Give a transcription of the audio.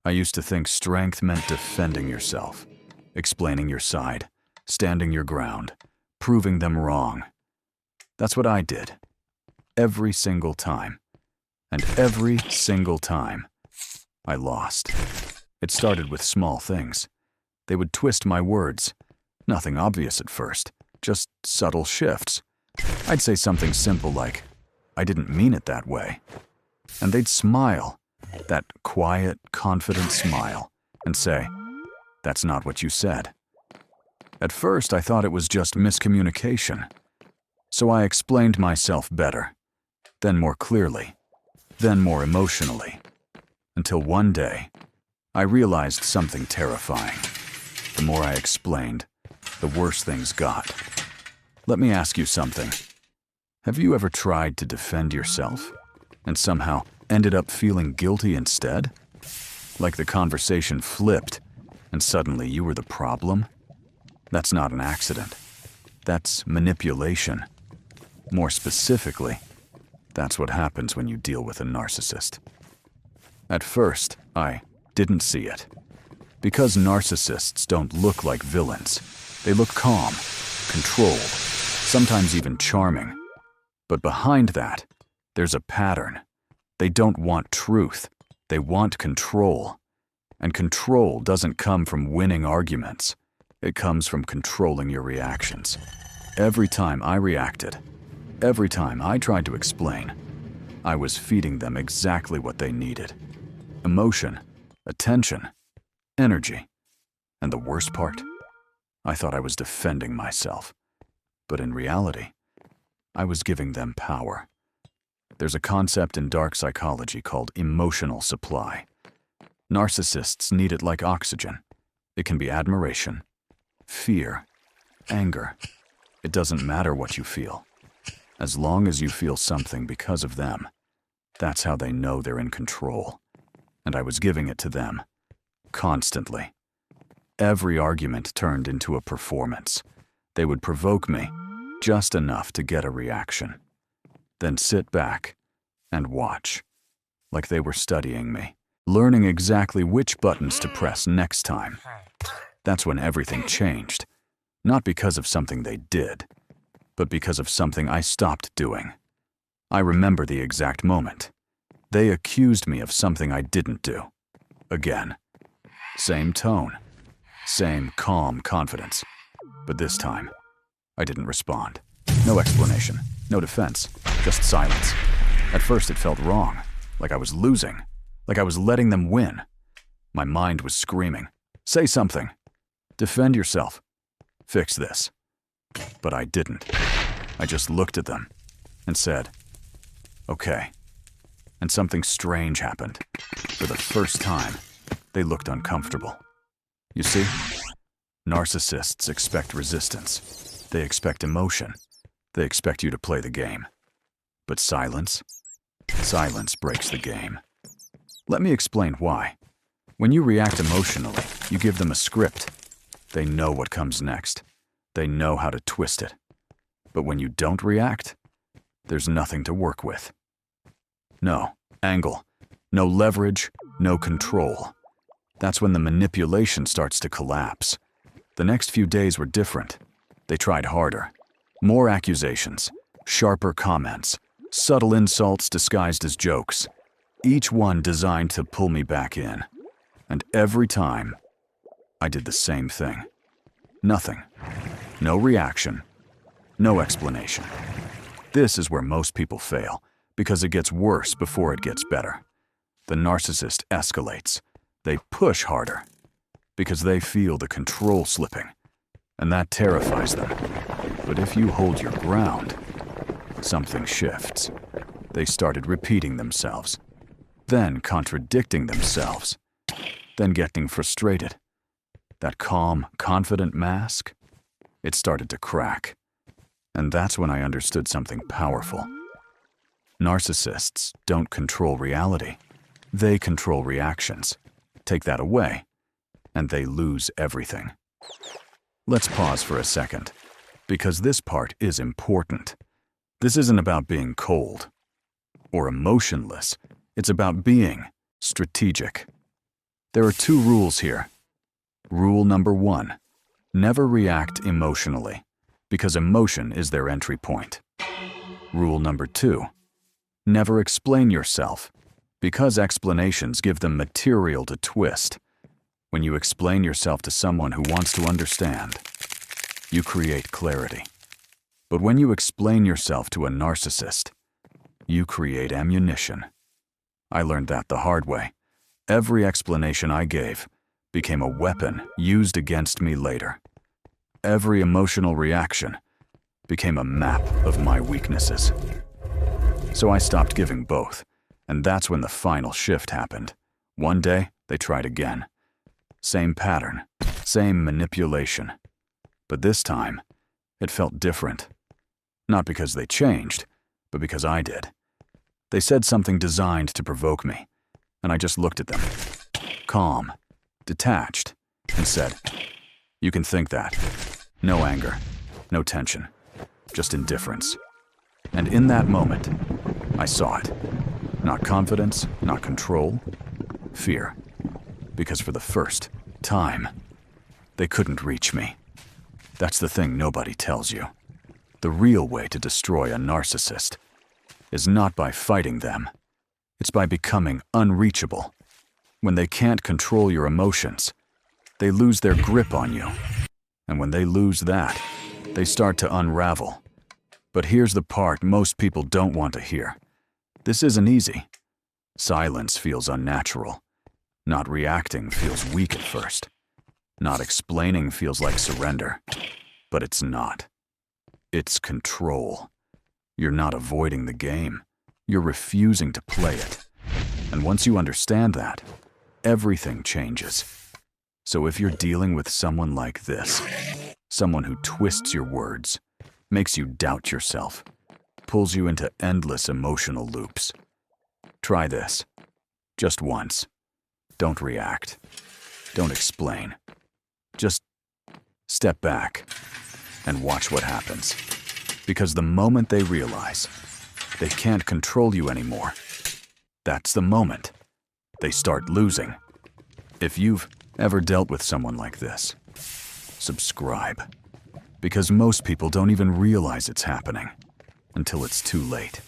I used to think strength meant defending yourself, explaining your side, standing your ground, proving them wrong. That's what I did. Every single time. And every single time, I lost. It started with small things. They would twist my words. Nothing obvious at first, just subtle shifts. I'd say something simple like, "I didn't mean it that way." And they'd smile, that quiet, confident smile, and say, "That's not what you said." At first, I thought it was just miscommunication. So I explained myself better, then more clearly, then more emotionally, until one day, I realized something terrifying. The more I explained, the worse things got. Let me ask you something. Have you ever tried to defend yourself and somehow ended up feeling guilty instead? Like the conversation flipped and suddenly you were the problem? That's not an accident. That's manipulation. More specifically, that's what happens when you deal with a narcissist. At first, I didn't see it. Because narcissists don't look like villains. They look calm, controlled, sometimes even charming. But behind that, there's a pattern. They don't want truth. They want control. And control doesn't come from winning arguments. It comes from controlling your reactions. Every time I reacted, every time I tried to explain, I was feeding them exactly what they needed. Emotion, attention, energy. And the worst part? I thought I was defending myself. But in reality, I was giving them power. There's a concept in dark psychology called emotional supply. Narcissists need it like oxygen. It can be admiration, fear, anger. It doesn't matter what you feel. As long as you feel something because of them, that's how they know they're in control. And I was giving it to them, constantly. Every argument turned into a performance. They would provoke me, just enough to get a reaction. Then sit back and watch, like they were studying me, learning exactly which buttons to press next time. That's when everything changed, not because of something they did, but because of something I stopped doing. I remember the exact moment. They accused me of something I didn't do. Again. Same tone, same calm confidence. But this time, I didn't respond. No explanation, no defense, just silence. At first it felt wrong, like I was losing, like I was letting them win. My mind was screaming, "Say something. Defend yourself. Fix this." But I didn't. I just looked at them and said, "Okay." And something strange happened. For the first time, they looked uncomfortable. You see, narcissists expect resistance. They expect emotion. They expect you to play the game. But silence breaks the game. Let me explain why. When you react emotionally, you give them a script. They know what comes next. They know how to twist it. But when you don't react, there's nothing to work with. No angle, no leverage, no control. That's when the manipulation starts to collapse. The next few days were different. They tried harder. More accusations, sharper comments, subtle insults disguised as jokes. Each one designed to pull me back in. And every time, I did the same thing. Nothing. No reaction. No explanation. This is where most people fail, because it gets worse before it gets better. The narcissist escalates. They push harder, because they feel the control slipping, and that terrifies them. But if you hold your ground, something shifts. They started repeating themselves, then contradicting themselves, then getting frustrated. That calm, confident mask, it started to crack. And that's when I understood something powerful. Narcissists don't control reality. They control reactions. Take that away, and they lose everything. Let's pause for a second, because this part is important. This isn't about being cold or emotionless. It's about being strategic. There are 2 rules here. Rule number 1, never react emotionally, because emotion is their entry point. Rule number 2, never explain yourself, because explanations give them material to twist. When you explain yourself to someone who wants to understand, you create clarity. But when you explain yourself to a narcissist, you create ammunition. I learned that the hard way. Every explanation I gave became a weapon used against me later. Every emotional reaction became a map of my weaknesses. So I stopped giving both, and that's when the final shift happened. One day, they tried again. Same pattern, same manipulation. But this time, it felt different. Not because they changed, but because I did. They said something designed to provoke me, and I just looked at them, calm, detached, and said, "You can think that. No anger, no tension, just indifference." And in that moment, I saw it. Not confidence, not control, fear. Because for the first time, they couldn't reach me. That's the thing nobody tells you. The real way to destroy a narcissist is not by fighting them. It's by becoming unreachable. When they can't control your emotions, they lose their grip on you. And when they lose that, they start to unravel. But here's the part most people don't want to hear. This isn't easy. Silence feels unnatural. Not reacting feels weak at first. Not explaining feels like surrender. But it's not. It's control. You're not avoiding the game. You're refusing to play it. And once you understand that, everything changes. So if you're dealing with someone like this, someone who twists your words, makes you doubt yourself, pulls you into endless emotional loops, try this. Just once. Don't react. Don't explain. Just step back and watch what happens. Because the moment they realize they can't control you anymore, that's the moment they start losing. If you've ever dealt with someone like this, subscribe. Because most people don't even realize it's happening until it's too late.